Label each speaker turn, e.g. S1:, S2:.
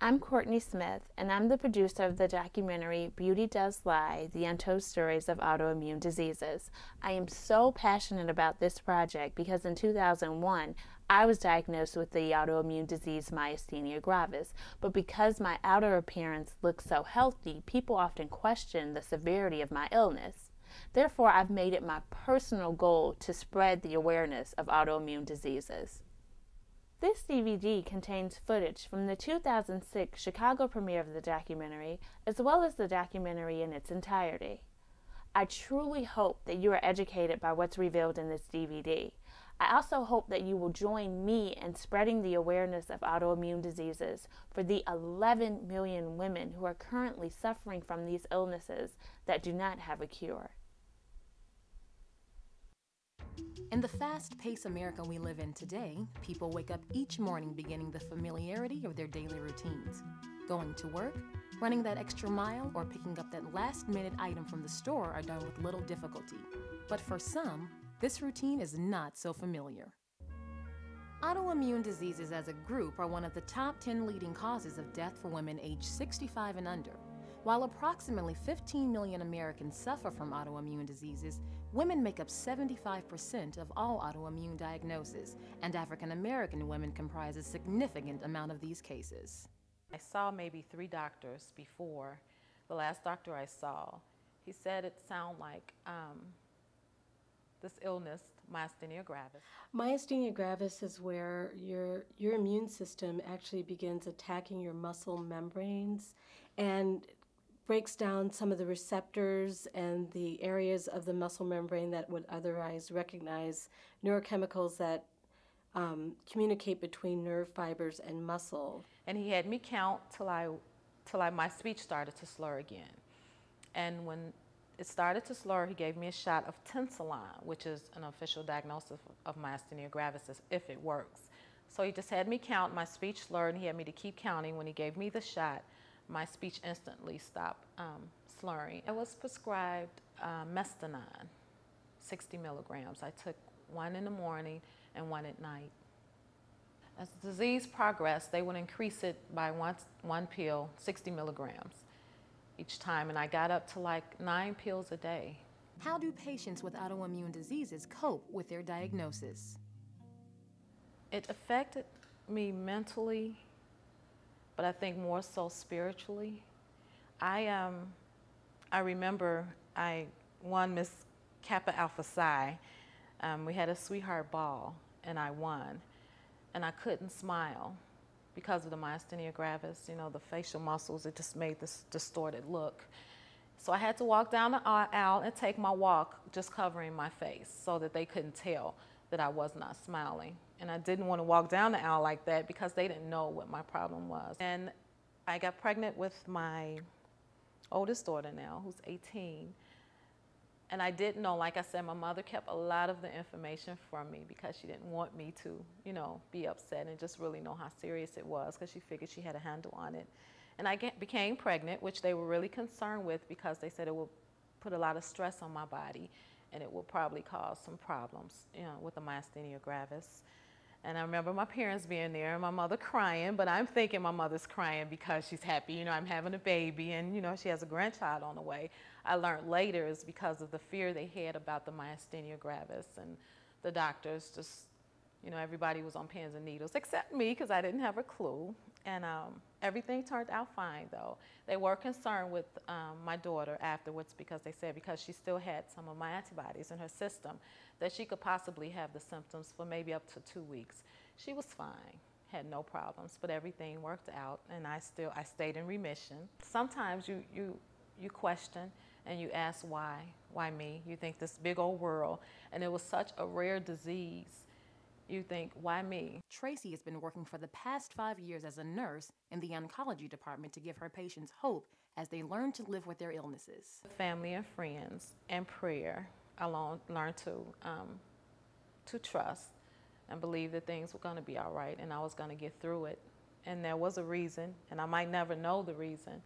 S1: I'm Courtney Smith, and I'm the producer of the documentary Beauty Does Lie, The Untold Stories of Autoimmune Diseases. I am so passionate about this project because in 2001, I was diagnosed with the autoimmune disease Myasthenia Gravis, but because my outer appearance looks so healthy, people often question the severity of my illness. Therefore, I've made it my personal goal to spread the awareness of autoimmune diseases. This DVD contains footage from the 2006 Chicago premiere of the documentary, as well as the documentary in its entirety. I truly hope that you are educated by what's revealed in this DVD. I also hope that you will join me in spreading the awareness of autoimmune diseases for the 11 million women who are currently suffering from these illnesses that do not have a cure.
S2: In the fast-paced America we live in today, people wake up each morning beginning the familiarity of their daily routines. Going to work, running that extra mile, or picking up that last-minute item from the store are done with little difficulty. But for some, this routine is not so familiar. Autoimmune diseases as a group are one of the top 10 leading causes of death for women aged 65 and under. While approximately 15 million Americans suffer from autoimmune diseases, women make up 75% of all autoimmune diagnoses, and African American women comprise a significant amount of these cases.
S3: I saw maybe 3 doctors before. The last doctor I saw, he said it sounded like this illness, myasthenia gravis.
S4: Myasthenia gravis is where your immune system actually begins attacking your muscle membranes and breaks down some of the receptors and the areas of the muscle membrane that would otherwise recognize neurochemicals that communicate between nerve fibers and muscle.
S3: And he had me count till my speech started to slur again. And when it started to slur, he gave me a shot of Tensilon, which is an official diagnosis of myasthenia gravis if it works. So he just had me count, my speech slurred, and he had me to keep counting. When he gave me the shot, my speech instantly stopped slurring. I was prescribed Myasthenia, 60 milligrams. I took 1 in the morning and 1 at night. As the disease progressed, they would increase it by one pill, 60 milligrams each time, and I got up to like 9 pills a day.
S2: How do patients with autoimmune diseases cope with their diagnosis?
S3: It affected me mentally, but I think more so spiritually. I remember I won Miss Kappa Alpha Psi. We had a sweetheart ball, and I won. And I couldn't smile because of the myasthenia gravis. You know, the facial muscles, it just made this distorted look. So I had to walk down the aisle and take my walk just covering my face so that they couldn't tell that I was not smiling. And I didn't want to walk down the aisle like that because they didn't know what my problem was. And I got pregnant with my oldest daughter now, who's 18. And I didn't know, like I said, my mother kept a lot of the information from me because she didn't want me to, you know, be upset and just really know how serious it was because she figured she had a handle on it. And I became pregnant, which they were really concerned with because they said it would put a lot of stress on my body and it will probably cause some problems, you know, with the myasthenia gravis. And I remember my parents being there and my mother crying, but I'm thinking my mother's crying because she's happy, you know, I'm having a baby and, you know, she has a grandchild on the way. I learned later is because of the fear they had about the myasthenia gravis, and the doctors just, you know, everybody was on pins and needles except me because I didn't have a clue. And everything turned out fine, though. They were concerned with my daughter afterwards because they said because she still had some of my antibodies in her system that she could possibly have the symptoms for maybe up to 2 weeks. She was fine, had no problems, but everything worked out, and I stayed in remission. Sometimes you question and you ask why me? You think this big old world, and it was such a rare disease. You think, why me?
S2: Tracy has been working for the past 5 years as a nurse in the oncology department to give her patients hope as they learn to live with their illnesses.
S3: Family and friends and prayer, I learned to trust and believe that things were going to be all right and I was going to get through it. And there was a reason, and I might never know the reason.